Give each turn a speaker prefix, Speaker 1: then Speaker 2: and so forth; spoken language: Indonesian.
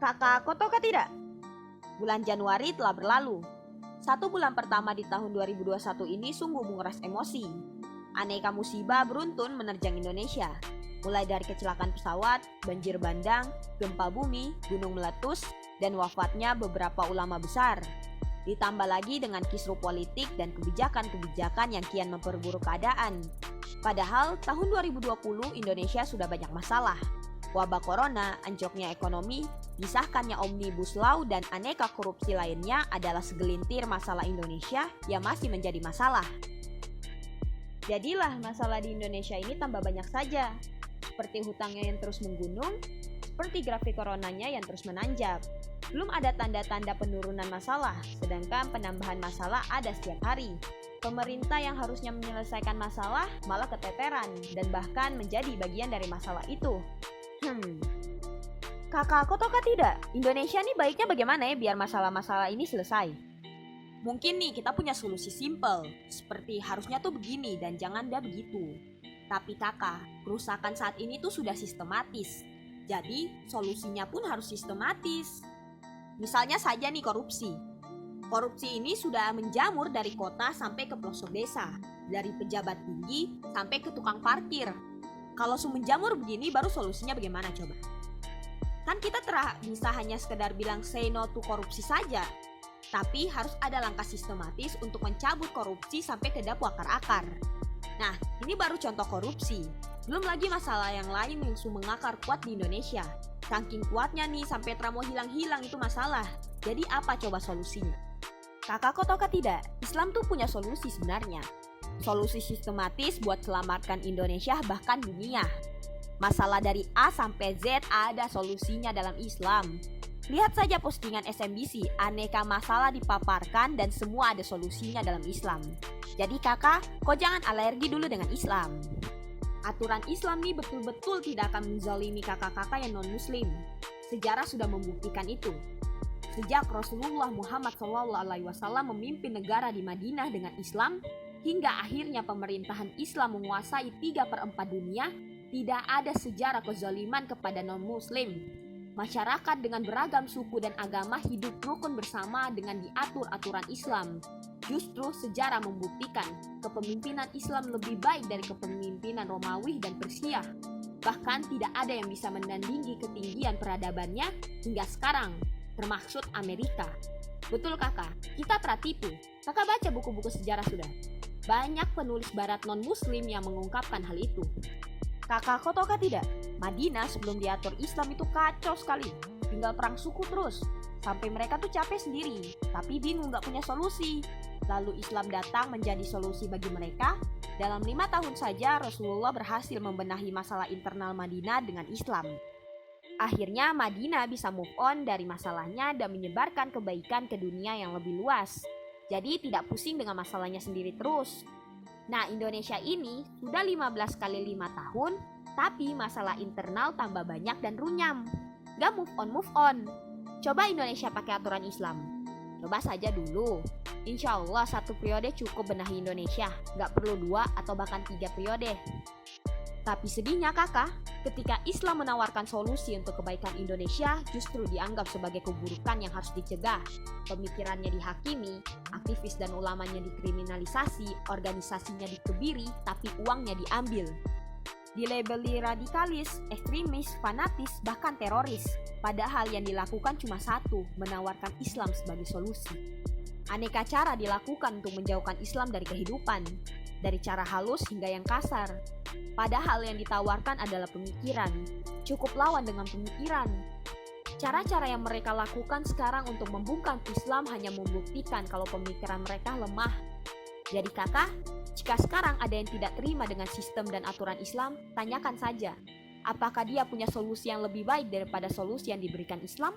Speaker 1: Kakak, kau tahu tidak? Bulan Januari telah berlalu. 1 bulan pertama di tahun 2021 ini sungguh menguras emosi. Aneka musibah beruntun menerjang Indonesia. Mulai dari kecelakaan pesawat, banjir bandang, gempa bumi, gunung meletus, dan wafatnya beberapa ulama besar. Ditambah lagi dengan kisruh politik dan kebijakan-kebijakan yang kian memperburuk keadaan. Padahal tahun 2020 Indonesia sudah banyak masalah. Wabah corona, anjloknya ekonomi, disahkannya Omnibus Law dan aneka korupsi lainnya adalah segelintir masalah Indonesia yang masih menjadi masalah. Jadilah masalah di Indonesia ini tambah banyak saja. Seperti hutangnya yang terus menggunung, seperti grafik coronanya yang terus menanjak. Belum ada tanda-tanda penurunan masalah, sedangkan penambahan masalah ada setiap hari. Pemerintah yang harusnya menyelesaikan masalah malah keteteran dan bahkan menjadi bagian dari masalah itu. Kakak, kau tahu tidak? Indonesia nih baiknya bagaimana ya biar masalah-masalah ini selesai? Mungkin nih kita punya solusi simple, seperti harusnya tuh begini dan jangan dah begitu. Tapi kakak, kerusakan saat ini tuh sudah sistematis. Jadi solusinya pun harus sistematis. Misalnya saja nih korupsi. Korupsi ini sudah menjamur dari kota sampai ke pelosok desa, dari pejabat tinggi sampai ke tukang parkir. Kalau menjamur begini baru solusinya bagaimana coba? Kan kita bisa hanya sekedar bilang say no to korupsi saja. Tapi harus ada langkah sistematis untuk mencabut korupsi sampai ke dapu akar-akar. Nah, ini baru contoh korupsi. Belum lagi masalah yang lain yang mengakar kuat di Indonesia. Saking kuatnya nih sampai tramo hilang-hilang itu masalah. Jadi apa coba solusinya? Kakak, kau tahu tidak? Islam tuh punya solusi sebenarnya. Solusi sistematis buat selamatkan Indonesia bahkan dunia. Masalah dari A sampai Z ada solusinya dalam Islam. Lihat saja postingan SMBC, aneka masalah dipaparkan dan semua ada solusinya dalam Islam. Jadi kakak, kau jangan alergi dulu dengan Islam. Aturan Islam nih betul-betul tidak akan menzalimi kakak-kakak yang non-muslim. Sejarah sudah membuktikan itu. Sejak Rasulullah Muhammad SAW memimpin negara di Madinah dengan Islam, hingga akhirnya pemerintahan Islam menguasai 3/4 dunia, tidak ada sejarah kezaliman kepada non-muslim. Masyarakat dengan beragam suku dan agama hidup rukun bersama dengan diatur aturan Islam. Justru sejarah membuktikan kepemimpinan Islam lebih baik dari kepemimpinan Romawi dan Persia. Bahkan tidak ada yang bisa menandingi ketinggian peradabannya hingga sekarang, termaksud Amerika. Betul kakak, kita tertipu. Kakak baca buku-buku sejarah sudah. Banyak penulis barat non-muslim yang mengungkapkan hal itu. Kakak, kau tahu tidak? Madinah sebelum diatur Islam itu kacau sekali. Tinggal perang suku terus. Sampai mereka tuh capek sendiri. Tapi bingung gak punya solusi. Lalu Islam datang menjadi solusi bagi mereka. Dalam 5 tahun saja Rasulullah berhasil membenahi masalah internal Madinah dengan Islam. Akhirnya Madinah bisa move on dari masalahnya dan menyebarkan kebaikan ke dunia yang lebih luas. Jadi tidak pusing dengan masalahnya sendiri terus. Nah, Indonesia ini sudah 15 kali 5 tahun, tapi masalah internal tambah banyak dan runyam. Gak move on. Coba Indonesia pakai aturan Islam. Coba saja dulu. Insya Allah 1 periode cukup benahi Indonesia. Gak perlu 2 atau bahkan 3 periode. Tapi sedihnya kakak, ketika Islam menawarkan solusi untuk kebaikan Indonesia justru dianggap sebagai keburukan yang harus dicegah. Pemikirannya dihakimi, aktivis dan ulamanya dikriminalisasi, organisasinya dikebiri, tapi uangnya diambil. Dilabeli radikalis, ekstremis, fanatis, bahkan teroris. Padahal yang dilakukan cuma satu, menawarkan Islam sebagai solusi. Aneka cara dilakukan untuk menjauhkan Islam dari kehidupan, dari cara halus hingga yang kasar. Padahal yang ditawarkan adalah pemikiran. Cukup lawan dengan pemikiran. Cara-cara yang mereka lakukan sekarang untuk membungkam Islam hanya membuktikan kalau pemikiran mereka lemah. Jadi kakak, jika sekarang ada yang tidak terima dengan sistem dan aturan Islam, tanyakan saja. Apakah dia punya solusi yang lebih baik daripada solusi yang diberikan Islam?